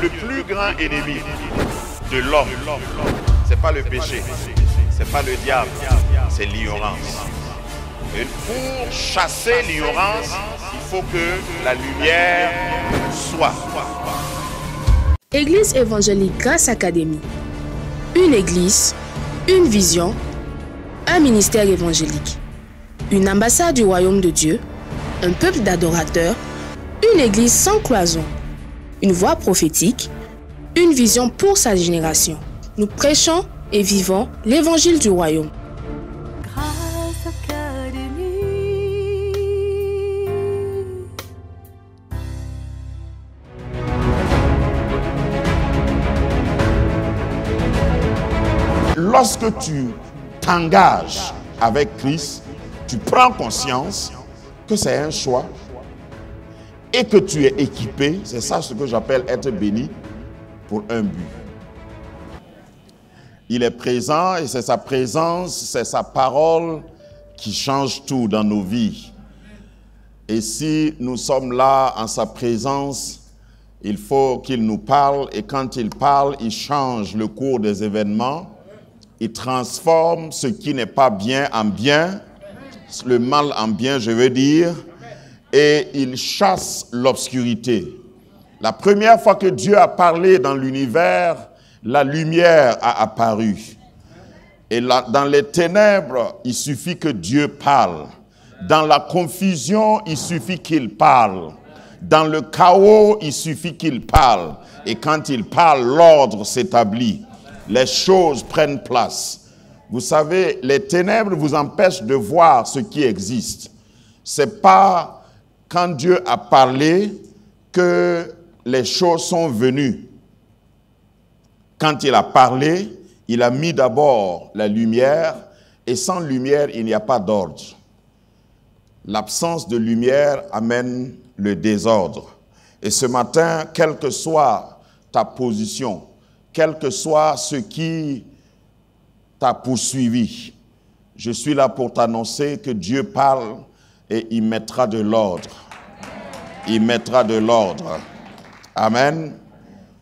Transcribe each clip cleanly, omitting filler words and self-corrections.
le plus grand ennemi de l'homme, c'est pas le péché, c'est pas le diable, c'est l'ignorance. Et pour chasser l'ignorance, il faut que la lumière soit. Église évangélique Grâce Académie. Une église, une vision, un ministère évangélique. Une ambassade du royaume de Dieu, un peuple d'adorateurs, une église sans cloison, une voix prophétique, une vision pour sa génération. Nous prêchons et vivons l'évangile du royaume. Grâce Académie. Lorsque tu t'engages avec Christ, tu prends conscience que c'est un choix et que tu es équipé, c'est ça ce que j'appelle être béni, pour un but. Il est présent et c'est sa présence, c'est sa parole qui change tout dans nos vies. Et si nous sommes là en sa présence, il faut qu'il nous parle et quand il parle, il change le cours des événements. Il transforme ce qui n'est pas bien en bien, le mal en bien, je veux dire, et il chasse l'obscurité. La première fois que Dieu a parlé dans l'univers, la lumière a apparu. Et là, dans les ténèbres, il suffit que Dieu parle. Dans la confusion, il suffit qu'il parle. Dans le chaos, il suffit qu'il parle. Et quand il parle, l'ordre s'établit. Les choses prennent place. Vous savez, les ténèbres vous empêchent de voir ce qui existe. C'est pas quand Dieu a parlé que les choses sont venues. Quand il a parlé, il a mis d'abord la lumière, et sans lumière, il n'y a pas d'ordre. L'absence de lumière amène le désordre. Et ce matin, quelle que soit ta position, quel que soit ce qui t'a poursuivi, je suis là pour t'annoncer que Dieu parle et il mettra de l'ordre. Il mettra de l'ordre. Amen.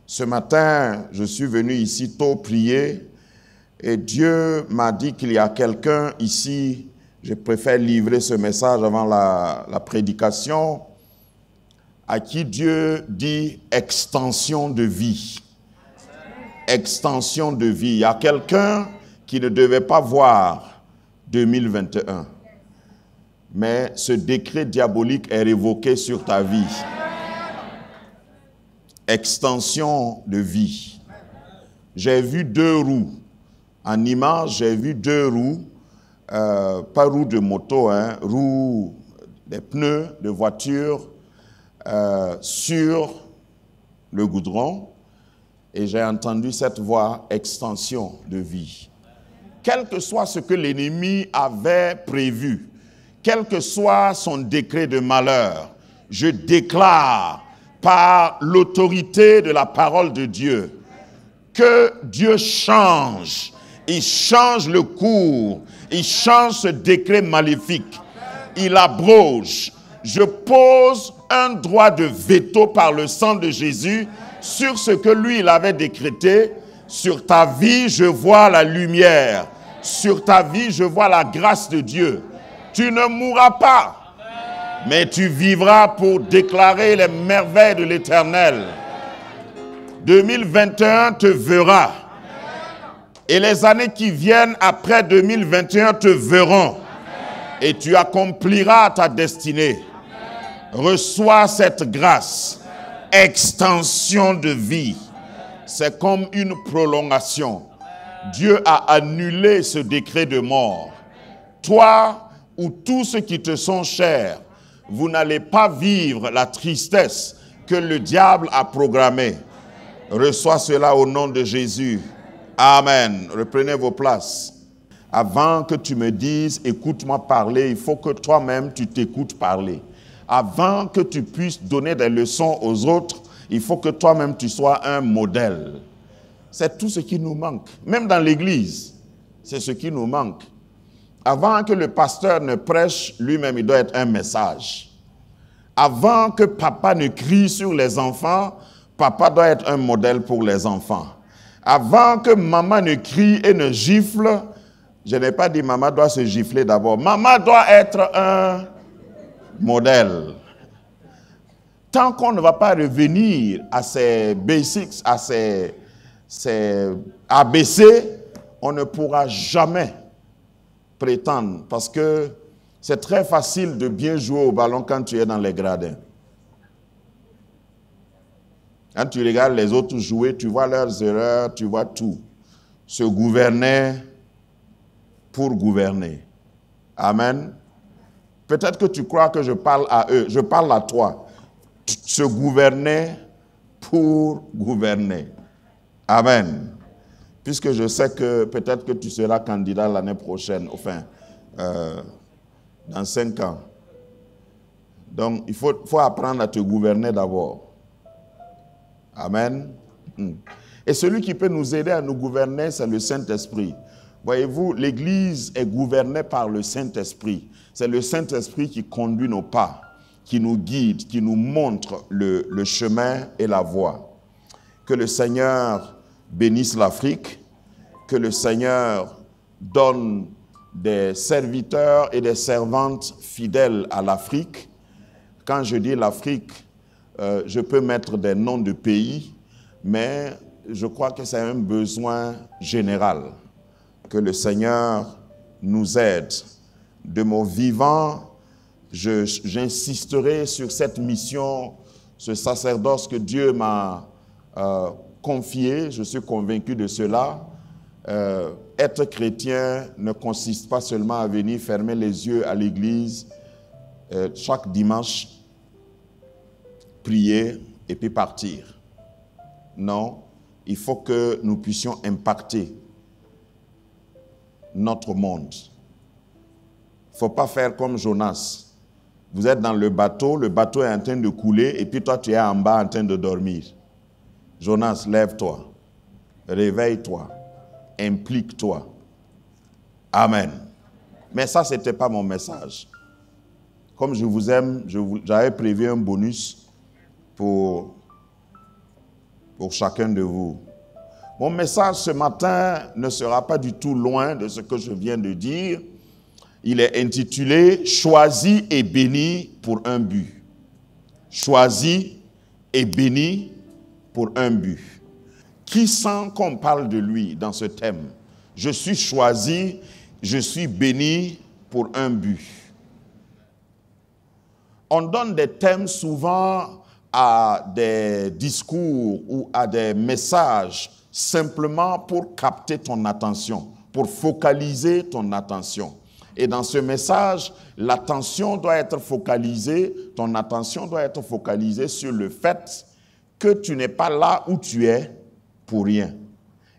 Ce matin, je suis venu ici tôt prier et Dieu m'a dit qu'il y a quelqu'un ici, je préfère livrer ce message avant la prédication, à qui Dieu dit extension de vie. Extension de vie. Il y a quelqu'un qui ne devait pas voir 2021. Mais ce décret diabolique est révoqué sur ta vie. Extension de vie. J'ai vu 2 roues. En image, j'ai vu 2 roues, pas roues de moto, hein, roues des pneus de voiture sur le goudron. Et j'ai entendu cette voix, extension de vie. Quel que soit ce que l'ennemi avait prévu, quel que soit son décret de malheur, je déclare par l'autorité de la parole de Dieu que Dieu change. Il change le cours, il change ce décret maléfique, il abroge. Je pose un droit de veto par le sang de Jésus sur ce que lui, il avait décrété. Sur ta vie, je vois la lumière. Sur ta vie, je vois la grâce de Dieu. Tu ne mourras pas, mais tu vivras pour déclarer les merveilles de l'Éternel. 2021 te verra. Et les années qui viennent après 2021 te verront. Et tu accompliras ta destinée. Reçois cette grâce. Extension de vie. C'est comme une prolongation. Dieu a annulé ce décret de mort. Toi ou tous ceux qui te sont chers, vous n'allez pas vivre la tristesse que le diable a programmée. Reçois cela au nom de Jésus. Amen. Reprenez vos places. Avant que tu me dises, écoute-moi parler, il faut que toi-même tu t'écoutes parler. Avant que tu puisses donner des leçons aux autres, il faut que toi-même tu sois un modèle. C'est tout ce qui nous manque. Même dans l'église, c'est ce qui nous manque. Avant que le pasteur ne prêche, lui-même, il doit être un message. Avant que papa ne crie sur les enfants, Papa doit être un modèle pour les enfants. Avant que maman ne crie et ne gifle, je n'ai pas dit maman doit se gifler d'abord. Maman doit être un modèle. Tant qu'on ne va pas revenir à ces basics, à ces ABC, on ne pourra jamais prétendre. Parce que c'est très facile de bien jouer au ballon quand tu es dans les gradins. Quand tu regardes les autres jouer, tu vois leurs erreurs, tu vois tout. Se gouverner pour gouverner. Amen. Peut-être que tu crois que je parle à eux, je parle à toi. Se gouverner pour gouverner. Amen. Puisque je sais que peut-être que tu seras candidat l'année prochaine, enfin, dans 5 ans. Donc, il faut apprendre à te gouverner d'abord. Amen. Et celui qui peut nous aider à nous gouverner, c'est le Saint-Esprit. Voyez-vous, l'Église est gouvernée par le Saint-Esprit. C'est le Saint-Esprit qui conduit nos pas, qui nous guide, qui nous montre le chemin et la voie. Que le Seigneur bénisse l'Afrique, que le Seigneur donne des serviteurs et des servantes fidèles à l'Afrique. Quand je dis l'Afrique, je peux mettre des noms de pays, mais je crois que c'est un besoin général. Que le Seigneur nous aide. De mon vivant, j'insisterai sur cette mission, ce sacerdoce que Dieu m'a confié. Je suis convaincu de cela. Être chrétien ne consiste pas seulement à venir fermer les yeux à l'église chaque dimanche, prier et puis partir. Non, il faut que nous puissions impacter notre monde. Il ne faut pas faire comme Jonas. Vous êtes dans le bateau est en train de couler et puis toi tu es en bas en train de dormir. Jonas, lève-toi, réveille-toi, implique-toi. Amen. Mais ça, ce n'était pas mon message. Comme je vous aime, j'avais prévu un bonus pour chacun de vous. Mon message ce matin ne sera pas du tout loin de ce que je viens de dire. Il est intitulé « Choisi et béni pour un but ». Choisi et béni pour un but. Qui sent qu'on parle de lui dans ce thème? Je suis choisi, je suis béni pour un but. On donne des thèmes souvent à des discours ou à des messages simplement pour capter ton attention, pour focaliser ton attention. Et dans ce message, l'attention doit être focalisée, ton attention doit être focalisée sur le fait que tu n'es pas là où tu es pour rien.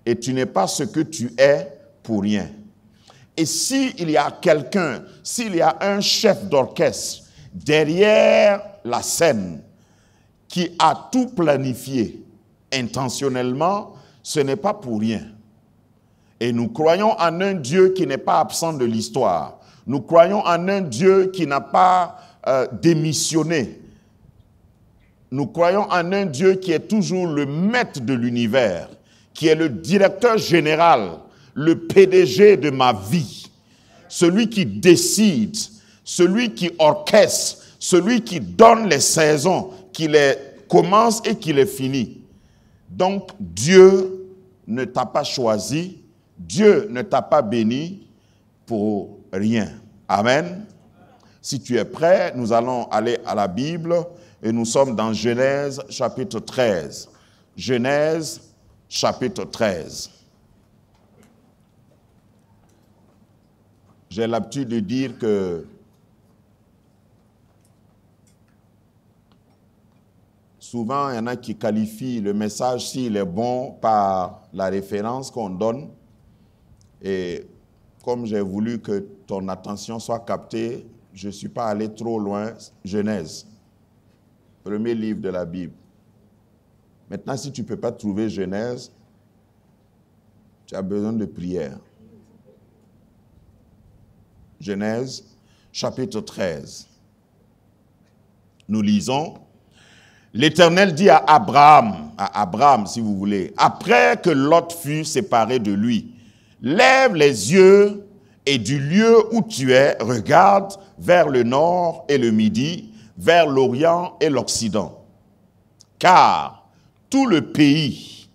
Et tu n'es pas ce que tu es pour rien. Et s'il y a quelqu'un, s'il y a un chef d'orchestre derrière la scène qui a tout planifié intentionnellement, ce n'est pas pour rien. Et nous croyons en un Dieu qui n'est pas absent de l'histoire. Nous croyons en un Dieu qui n'a pas démissionné. Nous croyons en un Dieu qui est toujours le maître de l'univers, qui est le directeur général, le PDG de ma vie, celui qui décide, celui qui orchestre, celui qui donne les saisons, qui les commence et qui les finit. Donc Dieu ne t'a pas choisi, Dieu ne t'a pas béni pour rien. Amen. Si tu es prêt, nous allons aller à la Bible et nous sommes dans Genèse chapitre 13. Genèse chapitre 13. J'ai l'habitude de dire que souvent, il y en a qui qualifient le message, s'il est bon, par la référence qu'on donne. Et comme j'ai voulu que ton attention soit captée, je ne suis pas allé trop loin. Genèse, premier livre de la Bible. Maintenant, si tu ne peux pas trouver Genèse, tu as besoin de prière. Genèse, chapitre 13. Nous lisons. L'Éternel dit à Abraham si vous voulez, après que Lot fut séparé de lui, lève les yeux et du lieu où tu es, regarde vers le nord et le midi, vers l'Orient et l'Occident. Car tout le pays,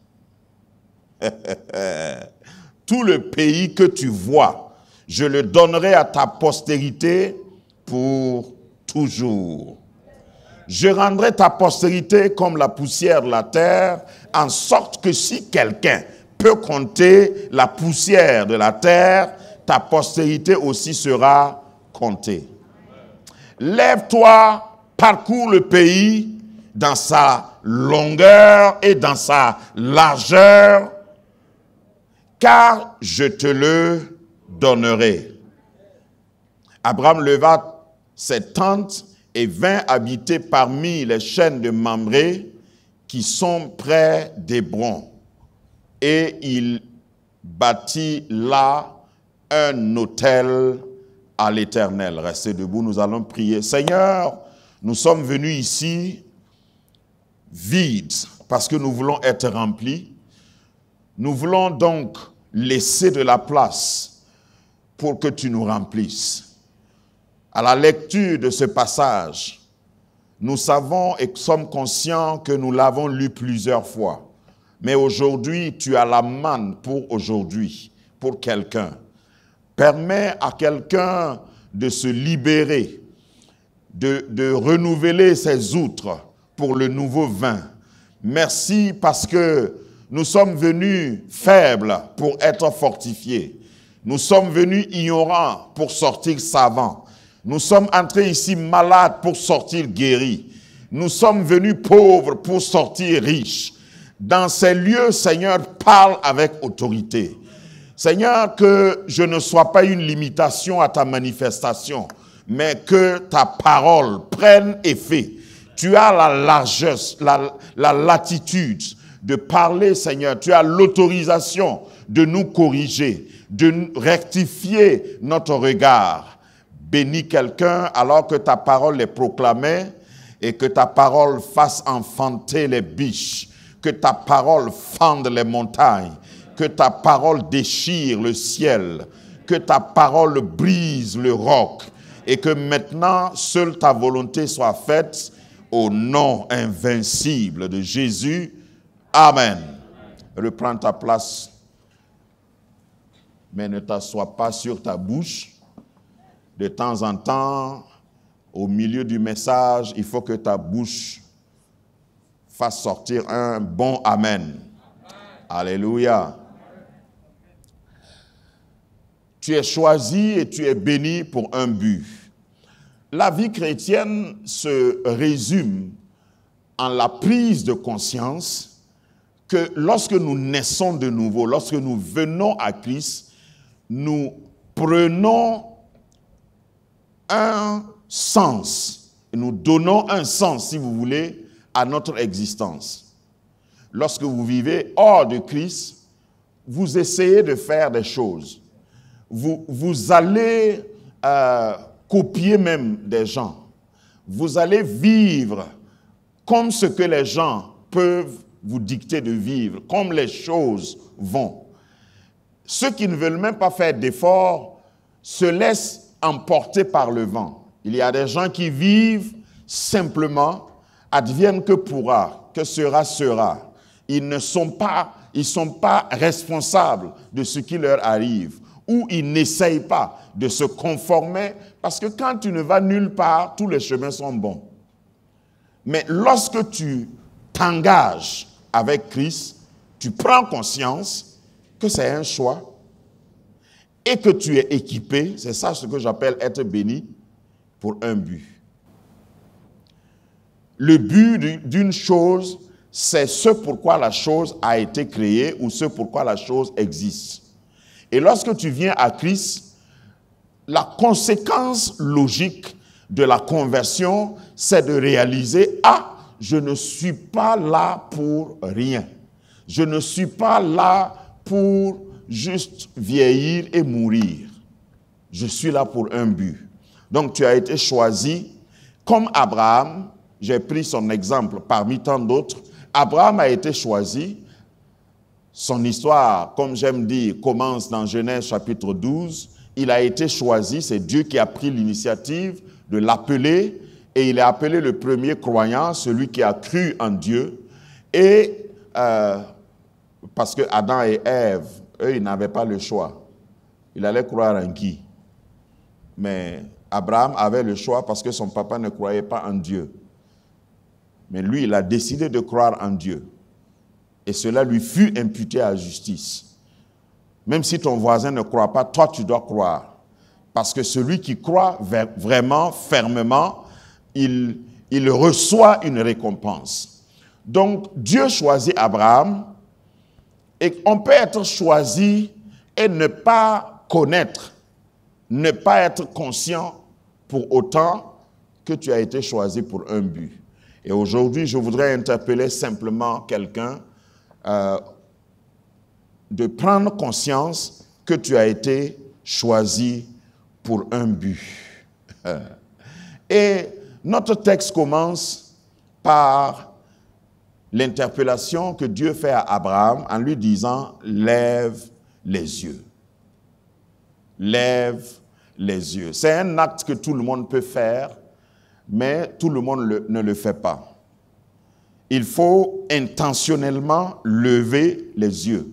tout le pays que tu vois, je le donnerai à ta postérité pour toujours. Je rendrai ta postérité comme la poussière de la terre, en sorte que si quelqu'un peut compter la poussière de la terre, ta postérité aussi sera comptée. Lève-toi, parcours le pays dans sa longueur et dans sa largeur, car je te le donnerai. Abraham leva ses tentes et vint habiter parmi les chaînes de Mamré qui sont près d'Hébron. Et il bâtit là un autel à l'Éternel. Restez debout, nous allons prier. Seigneur, nous sommes venus ici vides parce que nous voulons être remplis. Nous voulons donc laisser de la place pour que tu nous remplisses. À la lecture de ce passage, nous savons et sommes conscients que nous l'avons lu plusieurs fois. Mais aujourd'hui, tu as la manne pour aujourd'hui, pour quelqu'un. Permets à quelqu'un de se libérer, de renouveler ses outres pour le nouveau vin. Merci parce que nous sommes venus faibles pour être fortifiés. Nous sommes venus ignorants pour sortir savants. Nous sommes entrés ici malades pour sortir guéris. Nous sommes venus pauvres pour sortir riches. Dans ces lieux, Seigneur, parle avec autorité. Seigneur, que je ne sois pas une limitation à ta manifestation, mais que ta parole prenne effet. Tu as la largesse, la latitude de parler, Seigneur. Tu as l'autorisation de nous corriger, de rectifier notre regard. Bénis quelqu'un alors que ta parole est proclamée et que ta parole fasse enfanter les biches, que ta parole fende les montagnes, que ta parole déchire le ciel, que ta parole brise le roc et que maintenant seule ta volonté soit faite au nom invincible de Jésus. Amen. Reprends ta place, mais ne t'assois pas sur ta bouche. De temps en temps, au milieu du message, il faut que ta bouche fasse sortir un bon Amen. Alléluia. Tu es choisi et tu es béni pour un but. La vie chrétienne se résume en la prise de conscience que lorsque nous naissons de nouveau, lorsque nous venons à Christ, nous prenons un sens, nous donnons un sens, si vous voulez, à notre existence. Lorsque vous vivez hors de Christ, vous essayez de faire des choses. Vous allez copier même des gens. Vous allez vivre comme ce que les gens peuvent vous dicter de vivre, comme les choses vont. Ceux qui ne veulent même pas faire d'efforts se laissent emportés par le vent. Il y a des gens qui vivent simplement, advienne que pourra, que sera, sera. Ils ne sont pas, responsables de ce qui leur arrive, ou ils n'essayent pas de se conformer, parce que quand tu ne vas nulle part, tous les chemins sont bons. Mais lorsque tu t'engages avec Christ, tu prends conscience que c'est un choix, et que tu es équipé, c'est ça ce que j'appelle être béni, pour un but. Le but d'une chose, c'est ce pourquoi la chose a été créée ou ce pourquoi la chose existe. Et lorsque tu viens à Christ, la conséquence logique de la conversion, c'est de réaliser, ah, je ne suis pas là pour rien. Je ne suis pas là pour juste vieillir et mourir. Je suis là pour un but. Donc tu as été choisi comme Abraham. j'ai pris son exemple parmi tant d'autres. Abraham a été choisi. Son histoire, comme j'aime dire, commence dans Genèse chapitre 12. Il a été choisi, c'est Dieu qui a pris l'initiative de l'appeler, et il a appelé le premier croyant, celui qui a cru en Dieu. Et parce que Adam et Ève, eux, ils n'avaient pas le choix. Il allait croire en qui? Mais Abraham avait le choix parce que son papa ne croyait pas en Dieu. Mais lui, il a décidé de croire en Dieu. Et cela lui fut imputé à justice. Même si ton voisin ne croit pas, toi, tu dois croire. Parce que celui qui croit vraiment, fermement, il reçoit une récompense. Donc, Dieu choisit Abraham, et on peut être choisi et ne pas connaître, ne pas être conscient pour autant que tu as été choisi pour un but. Et aujourd'hui, je voudrais interpeller simplement quelqu'un de prendre conscience que tu as été choisi pour un but. Et notre texte commence par l'interpellation que Dieu fait à Abraham en lui disant « Lève les yeux ». Lève les yeux. C'est un acte que tout le monde peut faire, mais tout le monde ne le fait pas. Il faut intentionnellement lever les yeux.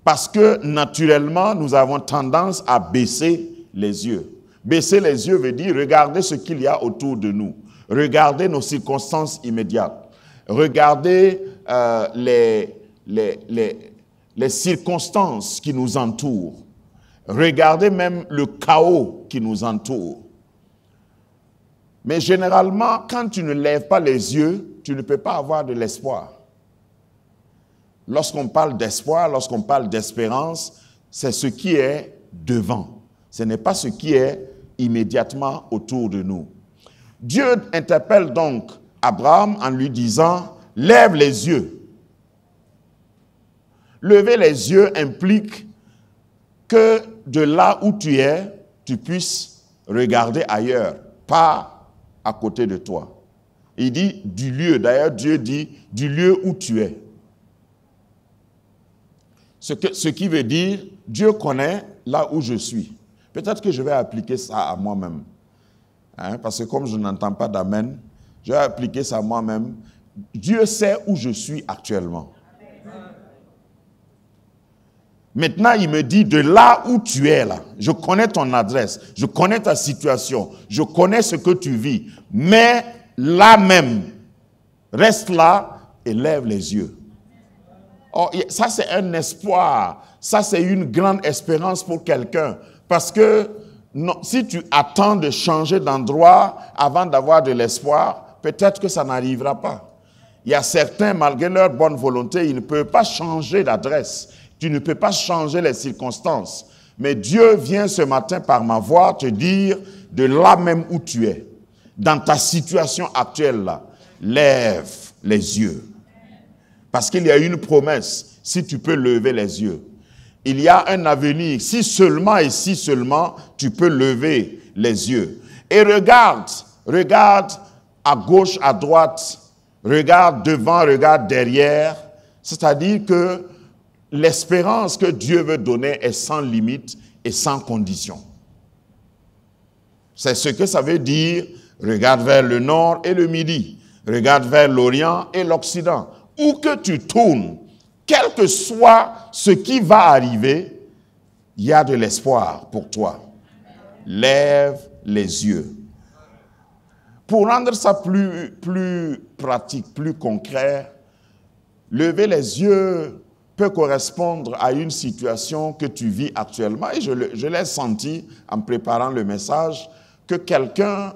Parce que naturellement, nous avons tendance à baisser les yeux. Baisser les yeux veut dire regarder ce qu'il y a autour de nous. Regarder nos circonstances immédiates. Regarder les circonstances qui nous entourent. Regarder même le chaos qui nous entoure. Mais généralement, quand tu ne lèves pas les yeux, tu ne peux pas avoir de l'espoir. Lorsqu'on parle d'espoir, lorsqu'on parle d'espérance, c'est ce qui est devant. Ce n'est pas ce qui est immédiatement autour de nous. Dieu interpelle donc Abraham en lui disant « Lève les yeux ». Lever les yeux implique que de là où tu es, tu puisses regarder ailleurs, pas à côté de toi. Il dit du lieu, d'ailleurs Dieu dit du lieu où tu es. Ce qui veut dire, Dieu connaît là où je suis. Peut-être que je vais appliquer ça à moi-même. Parce que comme je n'entends pas d'amen, je vais appliquer ça à moi-même. Dieu sait où je suis actuellement. Maintenant, il me dit, de là où tu es là, je connais ton adresse, je connais ta situation, je connais ce que tu vis, mais là même, reste là et lève les yeux. Oh, ça, c'est un espoir, ça, c'est une grande espérance pour quelqu'un, parce que non, si tu attends de changer d'endroit avant d'avoir de l'espoir, peut-être que ça n'arrivera pas. Il y a certains, malgré leur bonne volonté, ils ne peuvent pas changer d'adresse. Tu ne peux pas changer les circonstances. Mais Dieu vient ce matin par ma voix te dire de là même où tu es, dans ta situation actuelle là, lève les yeux. Parce qu'il y a une promesse, si tu peux lever les yeux. Il y a un avenir, si seulement et si seulement tu peux lever les yeux. Et regarde à gauche, à droite, regarde devant, regarde derrière. C'est-à-dire que l'espérance que Dieu veut donner est sans limite et sans condition. C'est ce que ça veut dire, regarde vers le nord et le midi, regarde vers l'Orient et l'Occident. Où que tu tournes, quel que soit ce qui va arriver, il y a de l'espoir pour toi. Lève les yeux. Pour rendre ça plus pratique, plus concret, lever les yeux peut correspondre à une situation que tu vis actuellement. Et je l'ai senti en préparant le message, que quelqu'un,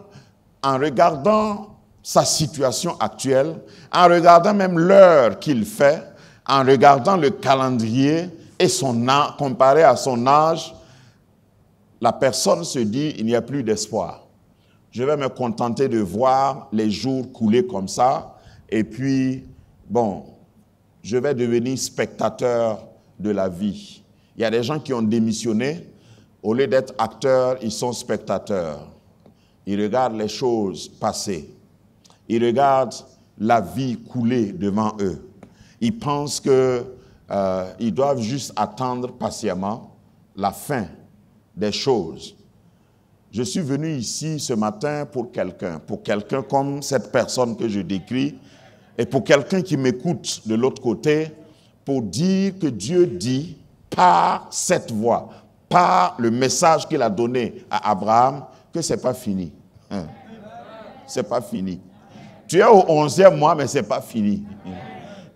en regardant sa situation actuelle, en regardant même l'heure qu'il fait, en regardant le calendrier et son âge, comparé à son âge, la personne se dit, il n'y a plus d'espoir. Je vais me contenter de voir les jours couler comme ça, et puis, bon, je vais devenir spectateur de la vie. Il y a des gens qui ont démissionné, au lieu d'être acteurs, ils sont spectateurs. Ils regardent les choses passer. Ils regardent la vie couler devant eux. Ils pensent qu'ils doivent juste attendre patiemment la fin des choses. Je suis venu ici ce matin pour quelqu'un comme cette personne que je décris, et pour quelqu'un qui m'écoute de l'autre côté, pour dire que Dieu dit, par cette voie, par le message qu'il a donné à Abraham, que ce n'est pas fini. Ce n'est pas fini. Tu es au 11e mois, mais ce n'est pas fini.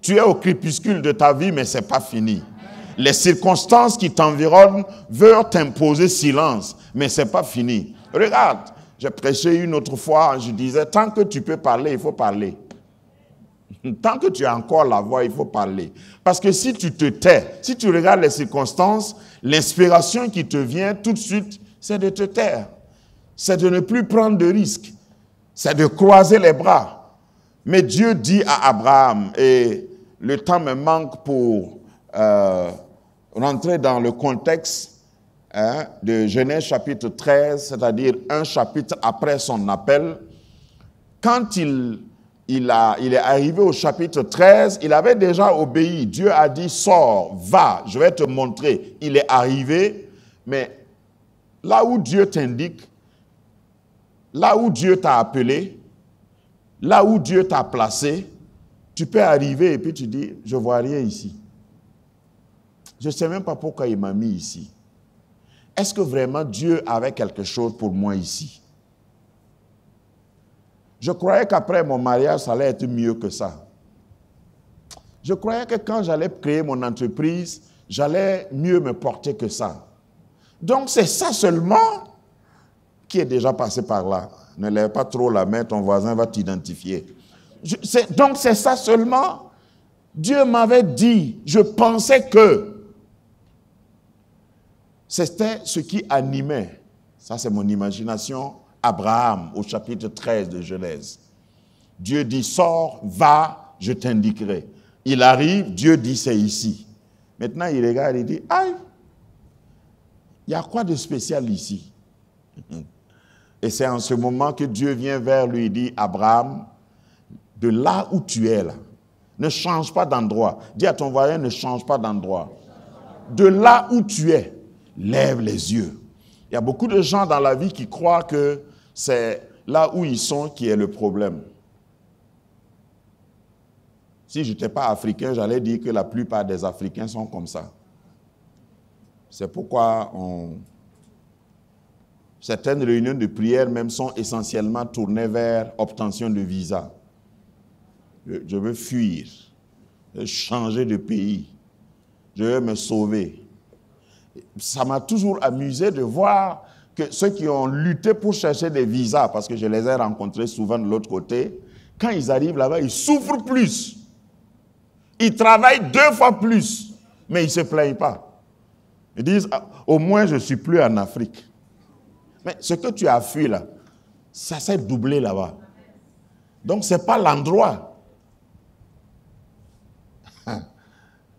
Tu es au crépuscule de ta vie, mais ce n'est pas fini. Les circonstances qui t'environnent veulent t'imposer silence, mais ce n'est pas fini. Regarde, j'ai prêché une autre fois, je disais, tant que tu peux parler, il faut parler. Tant que tu as encore la voix, il faut parler. Parce que si tu te tais, si tu regardes les circonstances, l'inspiration qui te vient tout de suite, c'est de te taire. C'est de ne plus prendre de risques. C'est de croiser les bras. Mais Dieu dit à Abraham, et le temps me manque pour rentrer dans le contexte de Genèse chapitre 13, c'est-à-dire un chapitre après son appel. Quand il est arrivé au chapitre 13, il avait déjà obéi. Dieu a dit, sors, va, je vais te montrer. Il est arrivé, mais là où Dieu t'indique, là où Dieu t'a appelé, là où Dieu t'a placé, tu peux arriver et puis tu dis, je ne vois rien ici. Je ne sais même pas pourquoi il m'a mis ici. Est-ce que vraiment Dieu avait quelque chose pour moi ici? Je croyais qu'après mon mariage, ça allait être mieux que ça. Je croyais que quand j'allais créer mon entreprise, j'allais mieux me porter que ça. Donc c'est ça seulement qui est déjà passé par là. Ne lève pas trop la main, ton voisin va t'identifier. Donc c'est ça seulement. Dieu m'avait dit, je pensais que c'était ce qui animait, ça c'est mon imagination, Abraham au chapitre 13 de Genèse. Dieu dit, sors, va, je t'indiquerai. Il arrive, Dieu dit, c'est ici. Maintenant il regarde et dit, aïe, il y a quoi de spécial ici? Et c'est en ce moment que Dieu vient vers lui et dit, Abraham, de là où tu es là, ne change pas d'endroit. Dis à ton voisin, ne change pas d'endroit. De là où tu es, lève les yeux. Il y a beaucoup de gens dans la vie qui croient que c'est là où ils sont qui est le problème. Si je n'étais pas africain, j'allais dire que la plupart des Africains sont comme ça. C'est pourquoi certaines réunions de prière même sont essentiellement tournées vers obtention de visa. Je veux fuir, je veux changer de pays, je veux me sauver. Ça m'a toujours amusé de voir que ceux qui ont lutté pour chercher des visas, parce que je les ai rencontrés souvent de l'autre côté, quand ils arrivent là-bas, ils souffrent plus. Ils travaillent 2 fois plus, mais ils ne se plaignent pas. Ils disent, au moins je ne suis plus en Afrique. Mais ce que tu as fui là, ça s'est doublé là-bas. Donc ce n'est pas l'endroit.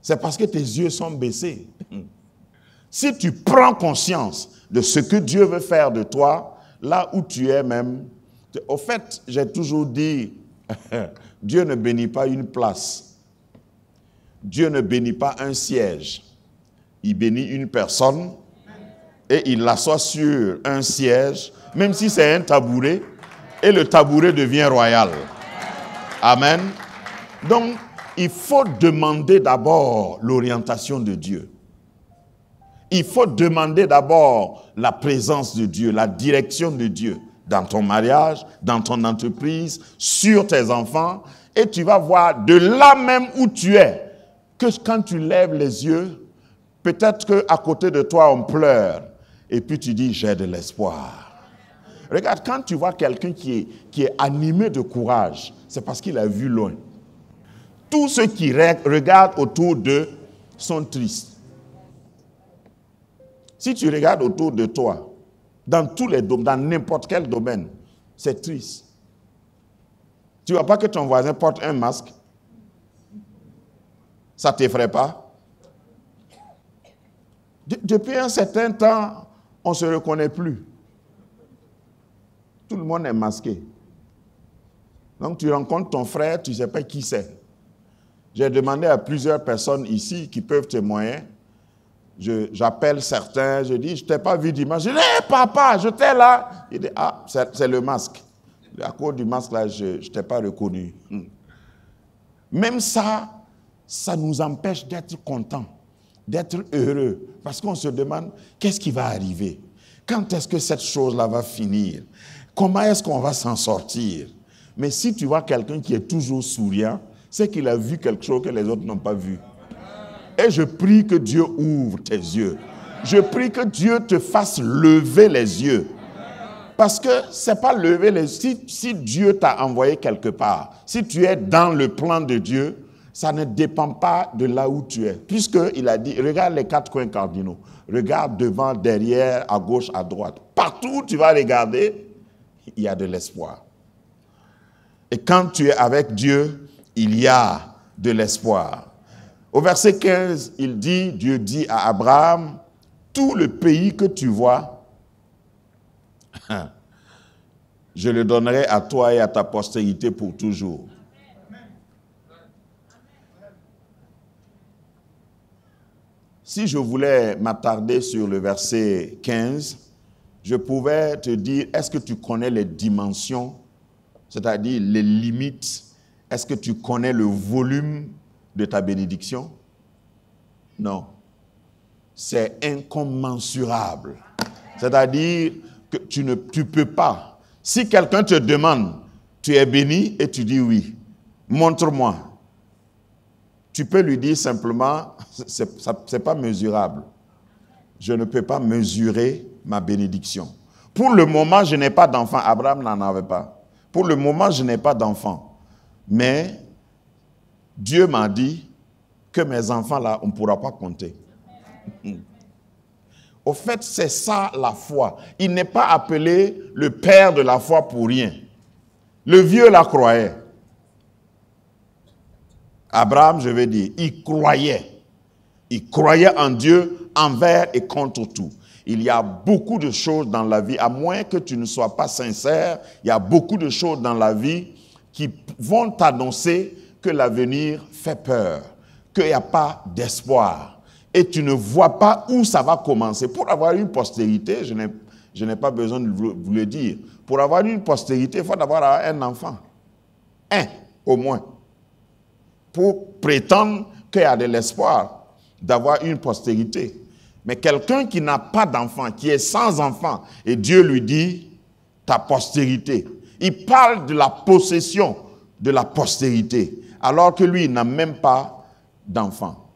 C'est parce que tes yeux sont baissés. Si tu prends conscience de ce que Dieu veut faire de toi, là où tu es même, au fait, j'ai toujours dit, Dieu ne bénit pas une place. Dieu ne bénit pas un siège. Il bénit une personne et il l'assoit sur un siège, même si c'est un tabouret, et le tabouret devient royal. Amen. Donc, il faut demander d'abord l'orientation de Dieu. Il faut demander d'abord la présence de Dieu, la direction de Dieu dans ton mariage, dans ton entreprise, sur tes enfants. Et tu vas voir de là même où tu es, que quand tu lèves les yeux, peut-être qu'à côté de toi on pleure. Et puis tu dis, j'ai de l'espoir. Regarde, quand tu vois quelqu'un qui est animé de courage, c'est parce qu'il a vu loin. Tous ceux qui regardent autour d'eux sont tristes. Si tu regardes autour de toi, dans tous les domaines, dans n'importe quel domaine, c'est triste. Tu ne vois pas que ton voisin porte un masque? Ça ne t'effraie pas? Depuis un certain temps, on ne se reconnaît plus. Tout le monde est masqué. Donc tu rencontres ton frère, tu ne sais pas qui c'est. J'ai demandé à plusieurs personnes ici qui peuvent témoigner. J'appelle certains, je dis, je ne t'ai pas vu dimanche. Je dis, hey, papa, j'étais là. Il dit, ah, c'est le masque. À cause du masque, là, je ne t'ai pas reconnu. Même ça nous empêche d'être contents, d'être heureux. Parce qu'on se demande, qu'est-ce qui va arriver? Quand est-ce que cette chose-là va finir? Comment est-ce qu'on va s'en sortir? Mais si tu vois quelqu'un qui est toujours souriant, c'est qu'il a vu quelque chose que les autres n'ont pas vu. Et je prie que Dieu ouvre tes yeux. Je prie que Dieu te fasse lever les yeux. Parce que c'est pas lever les yeux. Si Dieu t'a envoyé quelque part, si tu es dans le plan de Dieu, ça ne dépend pas de là où tu es. Puisqu'il a dit, regarde les 4 coins cardinaux. Regarde devant, derrière, à gauche, à droite. Partout où tu vas regarder, il y a de l'espoir. Et quand tu es avec Dieu, il y a de l'espoir. Au verset 15, il dit, Dieu dit à Abraham, tout le pays que tu vois, je le donnerai à toi et à ta postérité pour toujours. Si je voulais m'attarder sur le verset 15, je pouvais te dire, est-ce que tu connais les dimensions, c'est-à-dire les limites? Est-ce que tu connais le volume de ta bénédiction? Non. C'est incommensurable. C'est-à-dire que tu ne peux pas. Si quelqu'un te demande, tu es béni et tu dis oui, montre-moi. Tu peux lui dire simplement, c'est pas mesurable. Je ne peux pas mesurer ma bénédiction. Pour le moment, je n'ai pas d'enfant. Abraham n'en avait pas. Pour le moment, je n'ai pas d'enfant. Mais Dieu m'a dit que mes enfants là, on ne pourra pas compter. Au fait, c'est ça la foi. Il n'est pas appelé le père de la foi pour rien. Le vieux la croyait. Abraham, je vais dire, il croyait. Il croyait en Dieu envers et contre tout. Il y a beaucoup de choses dans la vie, à moins que tu ne sois pas sincère, il y a beaucoup de choses dans la vie qui vont t'annoncer que l'avenir fait peur, qu'il n'y a pas d'espoir. Et tu ne vois pas où ça va commencer. Pour avoir une postérité, je n'ai pas besoin de vous le dire. Pour avoir une postérité, il faut d'abord avoir un enfant. Un, au moins. Pour prétendre qu'il y a de l'espoir d'avoir une postérité. Mais quelqu'un qui n'a pas d'enfant, qui est sans enfant, et Dieu lui dit, ta postérité. Il parle de la possession de la postérité, alors que lui, il n'a même pas d'enfant.